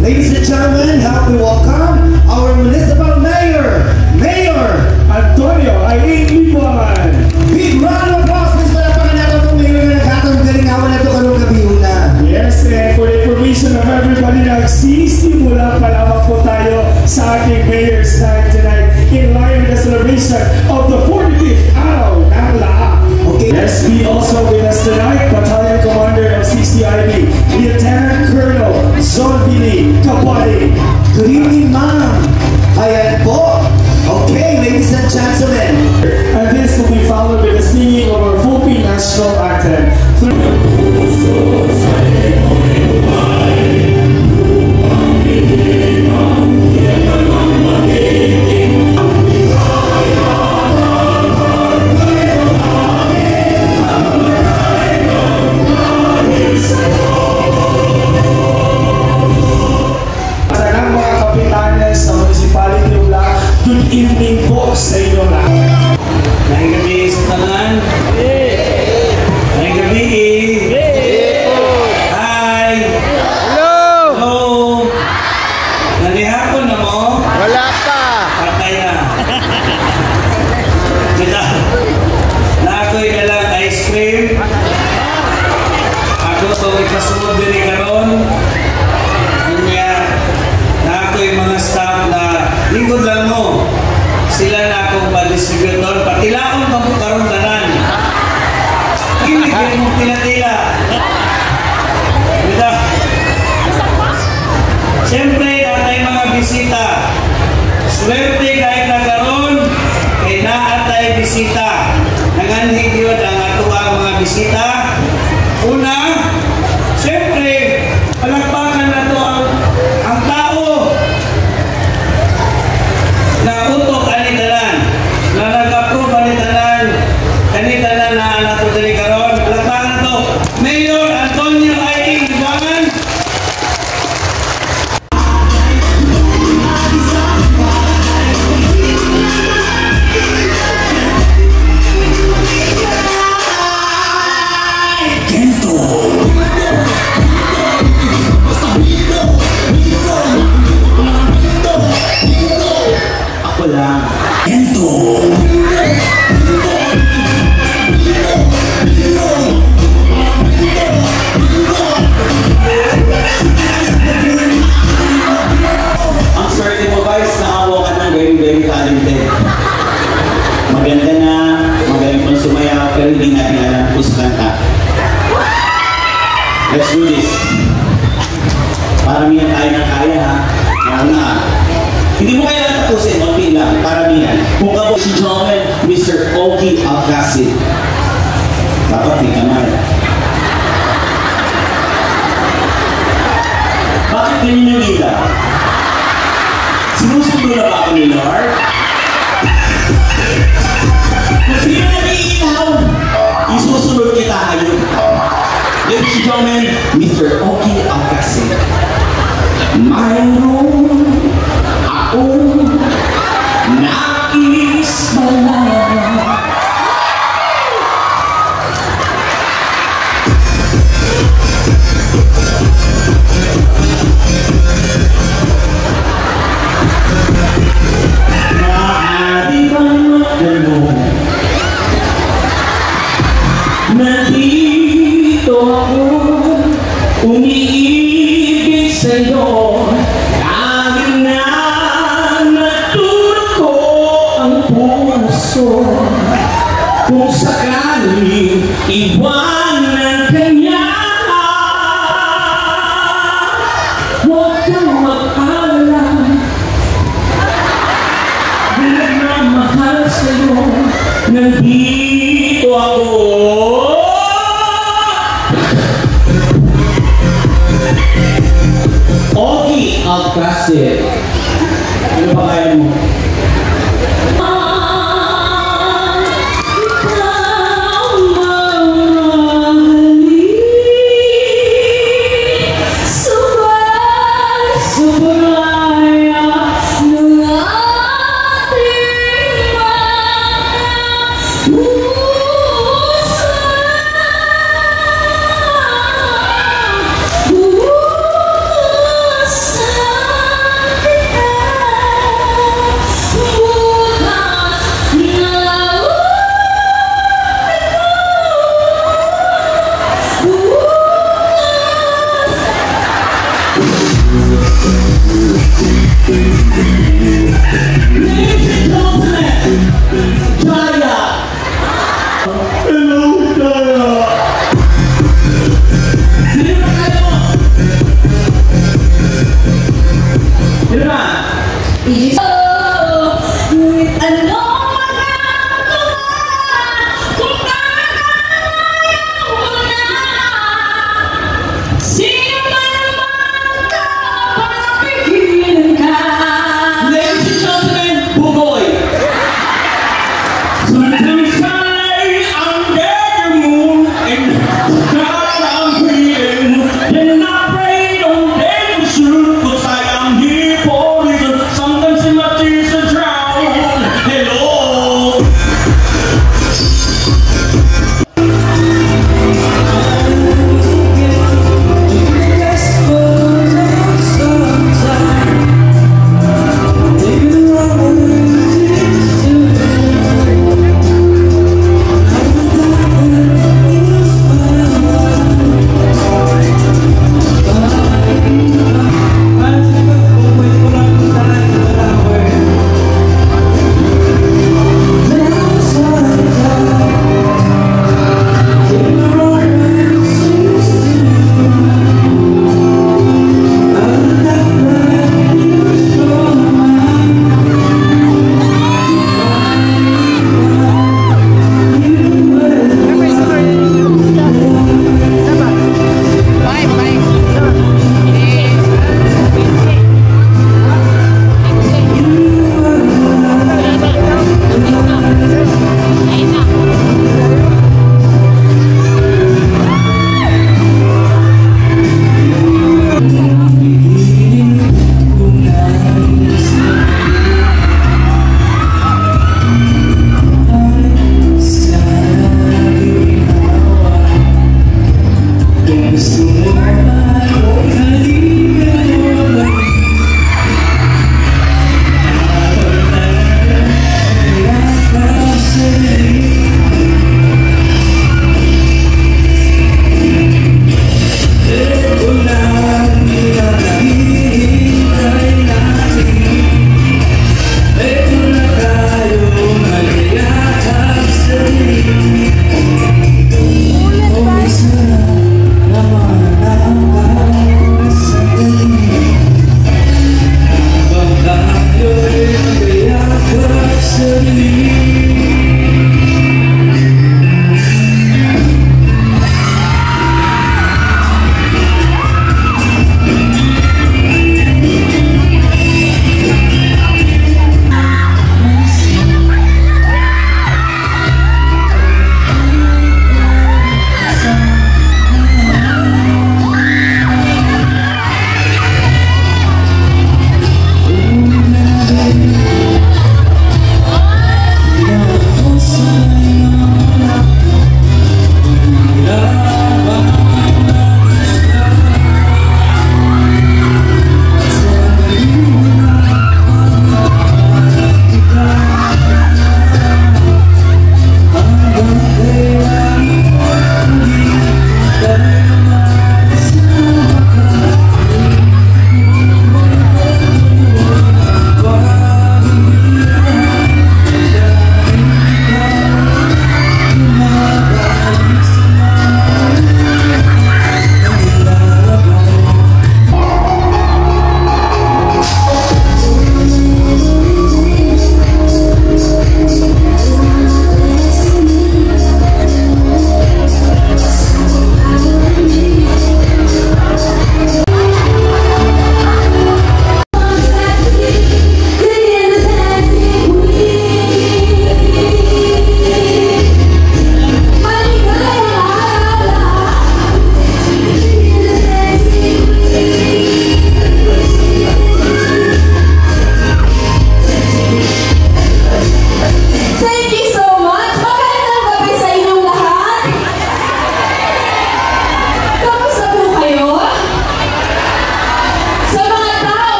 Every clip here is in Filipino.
Ladies and gentlemen, help me welcome our municipal mayor, Mayor Antonio Lipuan. Big round of applause, please, para pangalan ng mayor na nagkatang galingawan na ito karong gabi una. Yes, and for the information of everybody, nagsisimula pa lamang po tayo sa ating mayor's night tonight in line with the celebration of the 45th araw ng lahat. Okay. Yes, we also with us tonight, Battalion Commander of 60IB, Lieutenant Colonel Zonvili Kapali. Good evening, ma'am. Ayan po. Okay, ladies and gentlemen. And this will be followed by the singing of our Philippine national anthem. Good evening po sa inyo lahat. Ngayong gabi sa tanan. Ngayong gabi. Hi. Hello. Hello. Nalihapon na mo? Wala pa. Patay na. Kita. Nakoy na lang ice cream. Ako to ikasunod din karon. Kanya nakoy mga staff na lingkod lang mo. Sila na akong pa-distributor, patilaon pa po karong tanan. Kinig mong tila-tila. Diba? Siyempre, natay mga bisita. Swerte kahit nagkaroon, kay naatay bisita. Nanganhig yun ang atuang mga bisita. Una, siyempre, palagpakan na to ang tao na utok anitanan, na nag-approve anitanan, kanitanan na anak ko dali karon. Palagpakan na to, Mayor Antonio Lipuan. Ako lang. Ento. Ang swerte mo guys, nakawa ka ng very talented. Maganda na, magaling pang sumaya, pero hindi natin alam kung sa kanta. Let's do this. Paramihan tayo ng kaya ha. Nauna. Hindi mo kaya tapusin, konti lang, paramihan. Kung ka po si Joel, Mr. Ogie Alcacid. Dapat di kamay. Bakit ganyan yung ila? Sinusundo na ba ako ni Lord? Kung sino nag-iilaw, isusunod kita ngayon. Ladies and gentlemen, Mr. Ogie Alcacid. Mayroon akong nais malaman. Maaari bang magtanong na dito ako umiibig sa'yo kahit na natulog ko ang puso kung sakaling iwanan ka niya. Huwag kang mag-alala, nagmamahal sa'yo, nandito ako. Ogie Alcacid. Ano ba kaya mo? Sometimes in my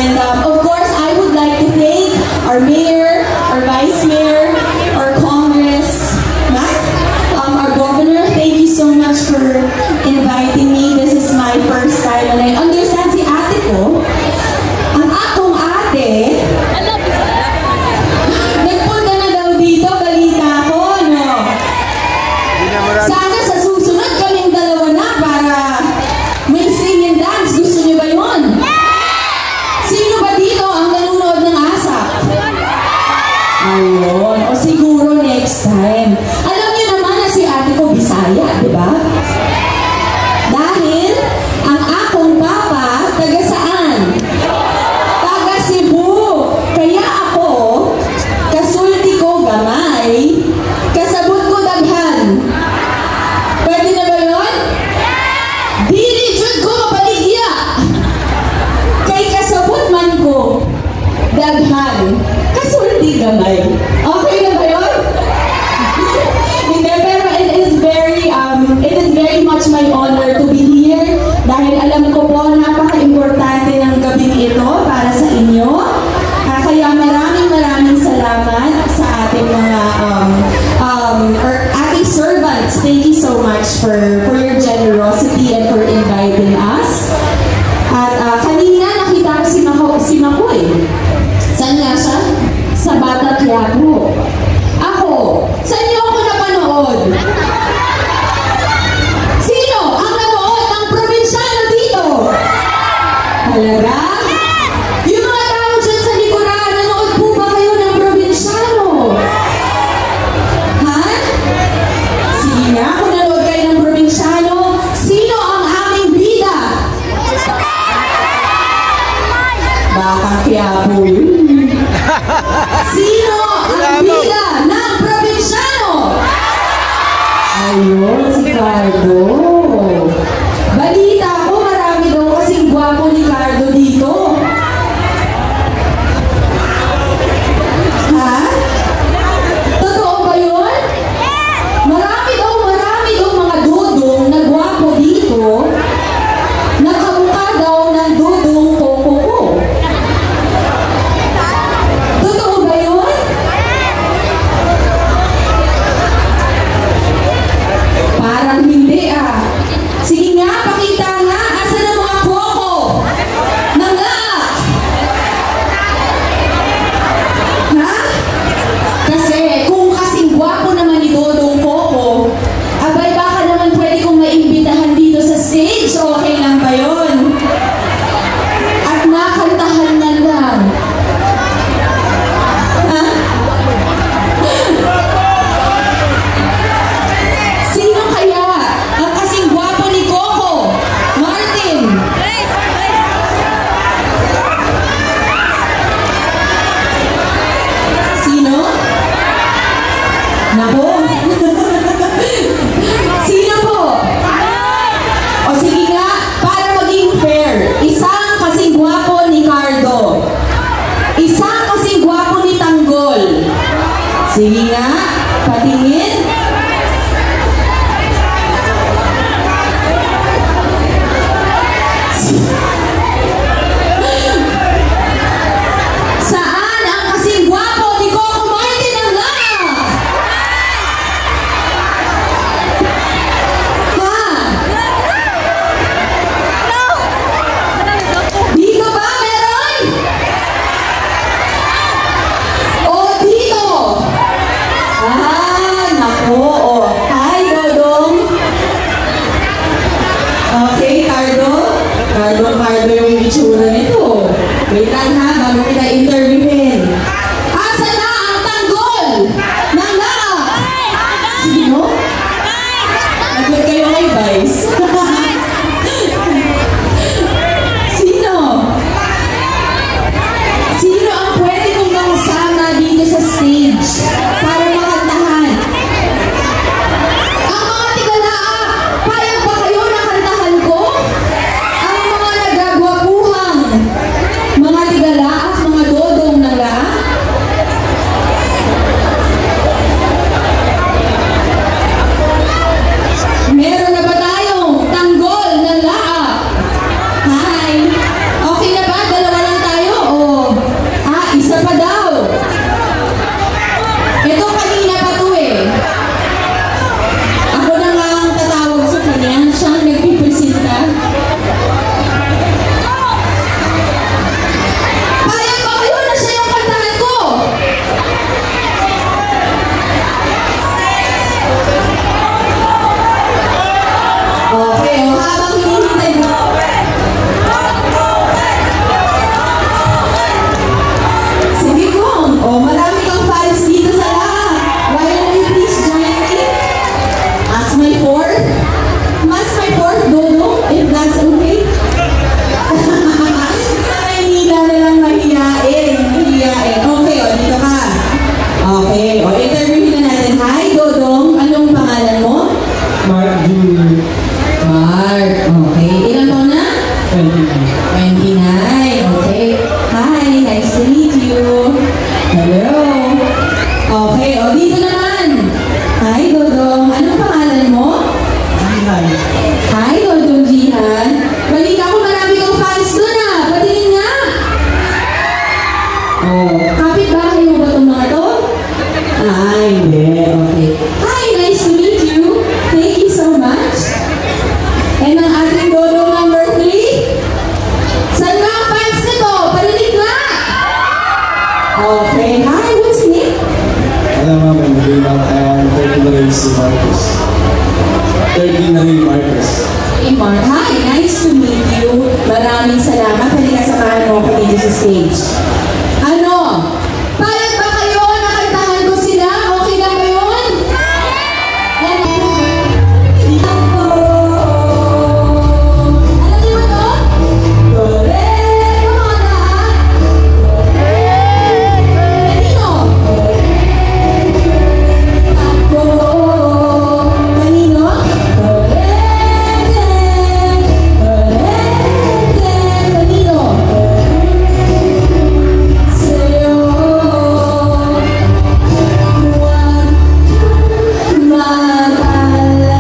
And of course, I would like to thank our mayor, our vice mayor, our congressman, our governor. Thank you so much for inviting me. This is my first time, and I understand si ate ko, ang akong ate, nagpunta na daw dito, balita ko, no? Sana sa susunod kaming dalawa na para may sing and dance. Gusto niyo ba yun? Sino ba dito ang nanonood ng ASAP? Ayun. O siguro next time. Alam niyo naman na si ate ko Bisaya, di ba? Dahil ang akong papa, taga saan? Taga Cebu. Kaya ako, kasulti ko gamay, kasabot ko daghan. Pwede na ba yun? Dili jud ko mapaligya. Kay kasabot man ko daghan, kasulti gamay. Okay na ba yun? Hindi, pero it is very much my honor to be here dahil alam ko po napaka-importante ng gabing ito para sa inyo. Kaya maraming salamat sa ating mga ating servants. Thank you so much for your generosity and for inviting us. At kanina nakita ko si Makoy. Saan nga siya? Sa Bata Quiapo. Ako, saan niyo ako napanood? Sino ang nanood ng probinsyano dito? Talaga? Yung mga tao dyan sa likuran, nanood po ba kayo ng probinsyano? Ha? Sige nga, kung nanood kayo ng probinsyano, sino ang aming bida? Baka Quiapo yun. Sino ang bida ng probinsyano? Ayun, si Cardo. Balita ko, marami daw kasing gwapo ni Cardo dito. Ha? Totoo ba yun? Marami daw mga dudong na gwapo dito. Nakamukha daw ng dudong koko ko. Totoo ba yun? Parang hindi ah. Sige nga, pakita nga. Asan ang mga koko? Nanga! Ha? Kasi kung kasing gwapo naman ni Dodong Coco, abay baka naman pwede kong maimbitahan dito sa stage. Okay lang ba yun? At nakantahan na lang. Ha? Sino kaya ang kasing gwapo ni Coco? Martin! Sino? Nako? Sino po? O sige nga, para maging fair, isang kasing gwapo ni Cardo. Isang kasing gwapo ni Tanggol. Sige nga, patingin. Saan ang kasing gwapo ni Coco Martin ang nga? Ha? Dito ba meron? O dito? Naku, o. Hi, Dodong. Okay, Cardo. Cardo yung itsura nito. Wait lang ha, bago kita interviewin. Asa na ang Tanggol? Nanga! Sino? Nagod kayo kay Vice. Sino? Sino ang pwede kong makasama dito sa stage para makantahan? Ang mga tigalaa, payag ba kayo na kantahan ko? Ang mga nagagwapuhang mga tigalaa at mga dodong ng you. Hello. Okay, o dito naman. Hi, Dodong. Anong pangalan mo? Jihan. Hi, Dodong Jihan. Balita ko marami kang fans doon ah. Patingin nga. Oh, kapit-bahay mo ba itong mga to? Ay, hindi. Okay. Hi, nice to meet you. Thank you so much. And ang ating Dodong number 3. Saan ba ang fans nito? Parinig nga. Okay. Hi, what's your name? Alam mo, may magiging si Marcos. 13 na rin Marcos. Mark. Hi, nice to meet you. Maraming salamat. Halika samahan mo ako dito sa stage. Ano? Payag ba kayo? Nakantahan ko sila? Okay lang ba yun? Yan. Ako. Alam niyo ba to? Dore. Come on na. Kanino? Ako. Kanino? Dore. Kanino? Sa'yo. Huwag mag-alala.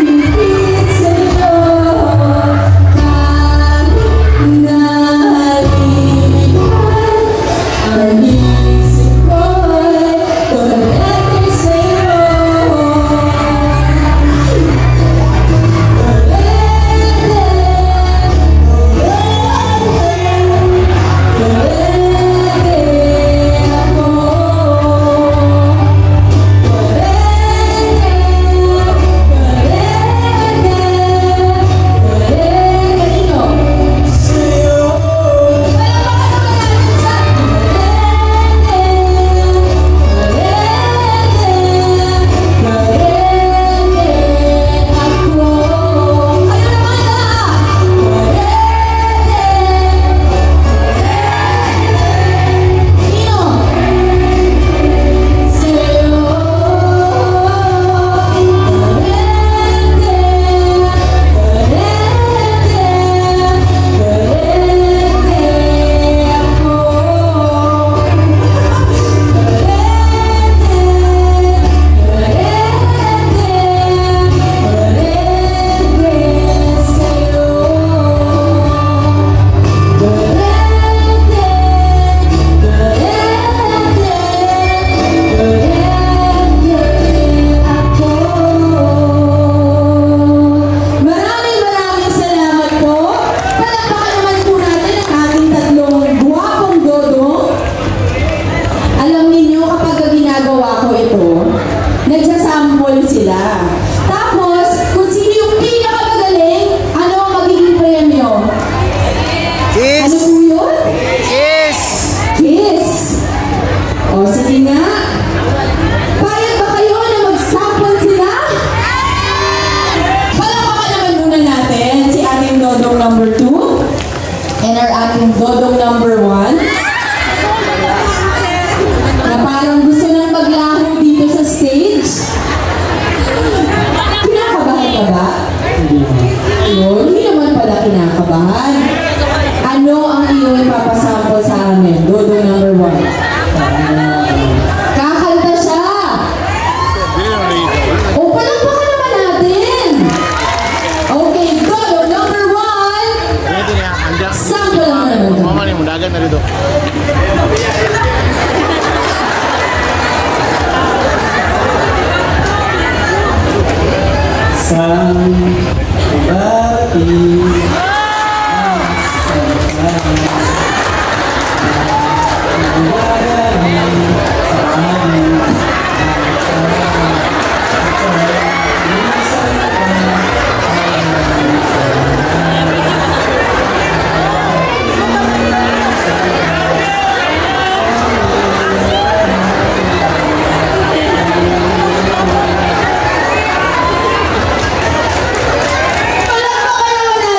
Ipipit sa'yo kahit nalilipan ang isip ko'y connected sa'yo. Maraming salamat po. Palakpakan naman po natin ang ating tatlong guwapong dodong. Alam ninyo kapag ginagawa ko ito, nagsasample sila. Tapos, kung sino yung pinakamagaling, ano ang magiging premyo? Kiss! Ano po yun? Kiss! Kiss! O, sige nga. Payag ba kayo na mag-sample sila? Palakpakan naman muna natin si ating dodong number 2 and our ating dodong number 1 na parang gusto nang maglaho dito sa stage. Kinakabahan ka ba? Ayun, hindi naman pala kinakabahan. Ano ang iyong ipapasample sa amin? Dodong number 1. Kakanta siya! O, palakpakan naman natin! Okay, Dodong number 1! Sample lang naman. Mama nih mudagan na dito. Palakpakan naman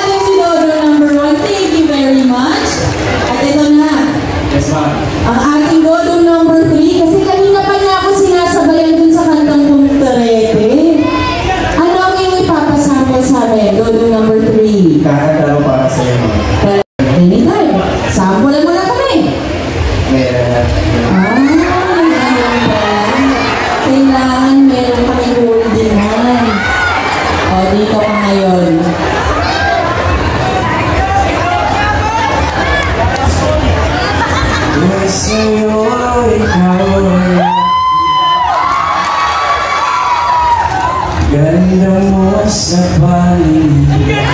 sa paligid.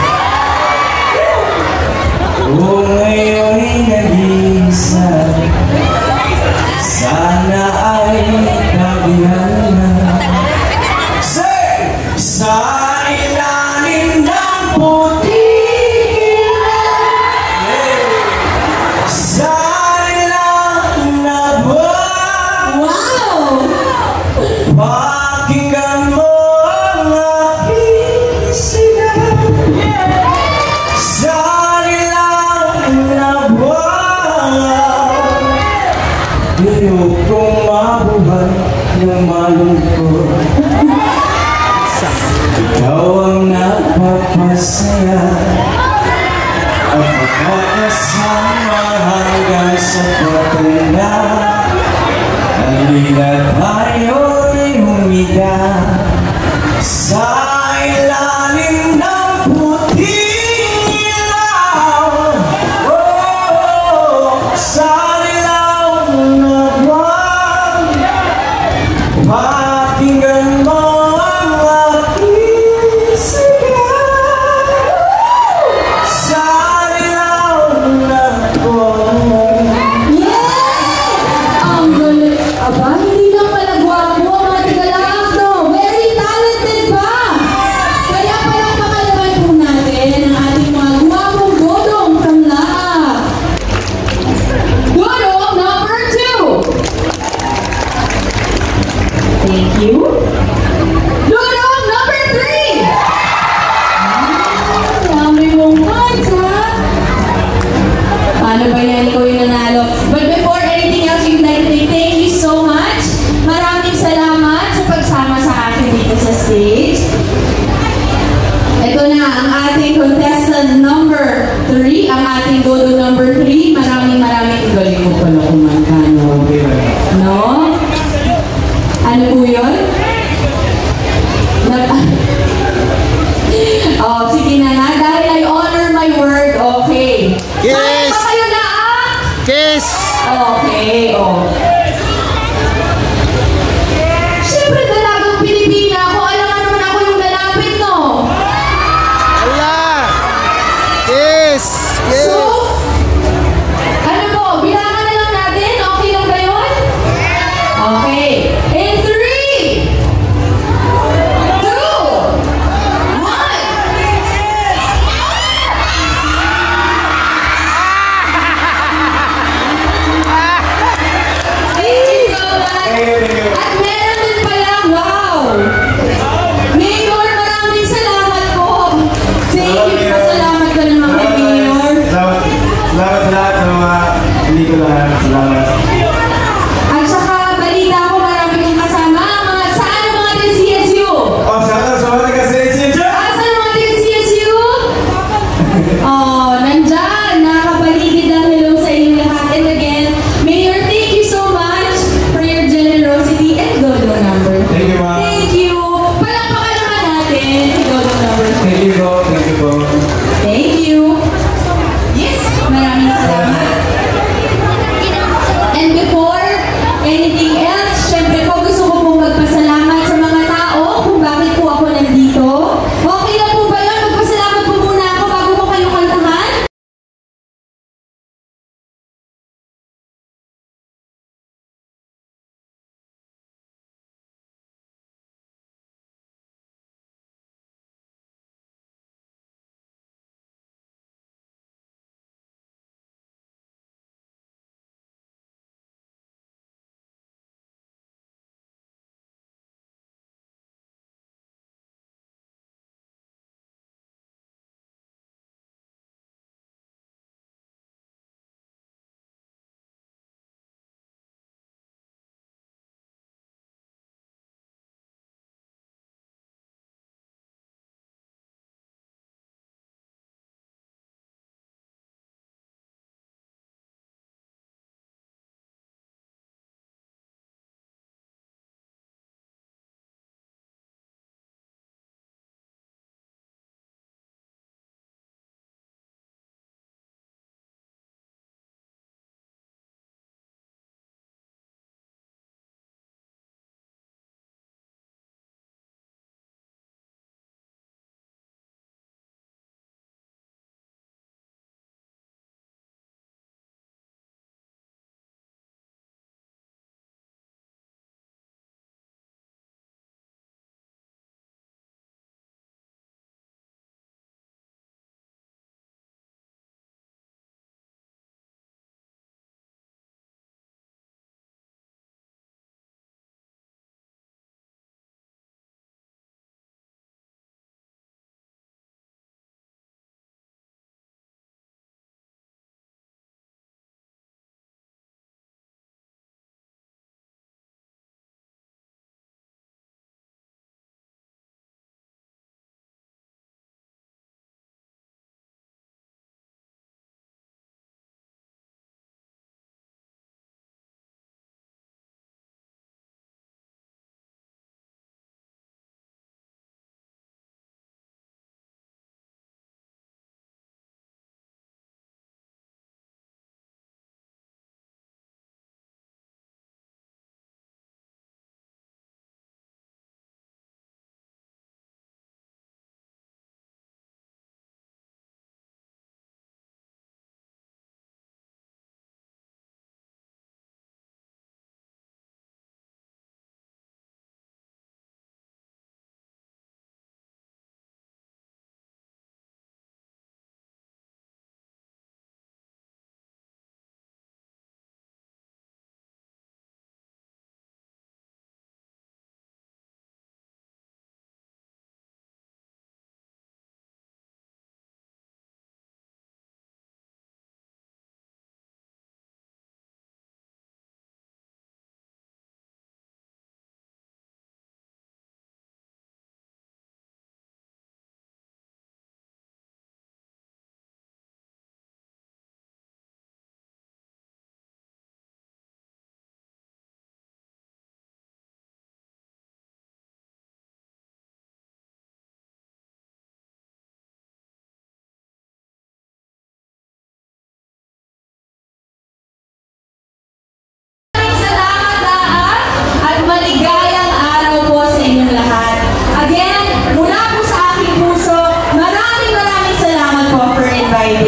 Kung ngayon'y nag-iisa, sana ay kabihan na. Say! Sa ilalim ng puting sa ilalim na buwan. Wow! Pakinggan mo ang aking sigaw sa ilalim na buwan. Ayokong mabuhay ng malungkot. Ikaw ang nagpapasaya at magkakasama hanggang sa pagtanda. Halina tayo'y humiga sa ilalim ng puting ilaw. Oh, sa ilaw na buwan. Pakinggan mo ang aking sigaw sa ilaw na buwan. Yeah! Ang galing. Aba, hindi lang pala gwapo ang mga tigalakak, no? Very talented ba? Kaya palang pakalaman po natin ang ating mga gwapong dodong from Laak. Dodong number 2. Thank you. Dodong number 3. Dami mong cards, ha? Paano ba yan? Ikaw yung nanalo. But before anything else, we'd like to say thank you so much. Maraming salamat sa pagsama sa akin dito sa stage. Ito na ang ating contestant number 3, ang ating dodo number 3. Maraming galing mo pala kumanta, no? No? Ano po yun? Oh, sige na nga. Dahil I honor my word, okay. Yes! Kaya ba kayo na? Kiss! Okay, oh. Siyempre, dalagang Pilipina ako. Alam nga naman ako yung lalapit, no? Ala! Kiss! Kiss! So, ano po? Bilangan na lang natin? Okay lang ba yun? Okay. In 3, 2, 1.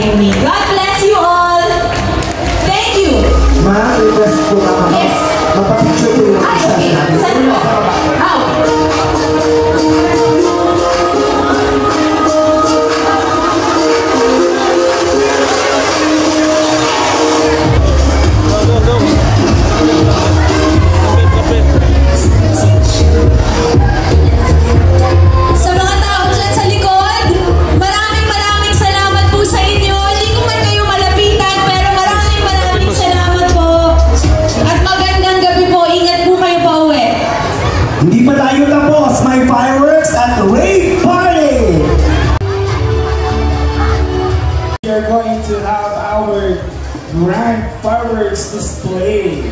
inviting me. God bless you all. Thank you. Ma, request po ako. Yes. Mapapicture po yung Ay, okay. natin. Saan po? Ah, okay. Sa mga tao dyan sa likod, maraming salamat po sa inyo. Hindi ko man kayo malapitan, pero maraming salamat po. At magandang gabi po. Ingat po kayo pa uwi. Hindi pa tayo tapos. May fireworks at rave party! We are going to have our grand fireworks display.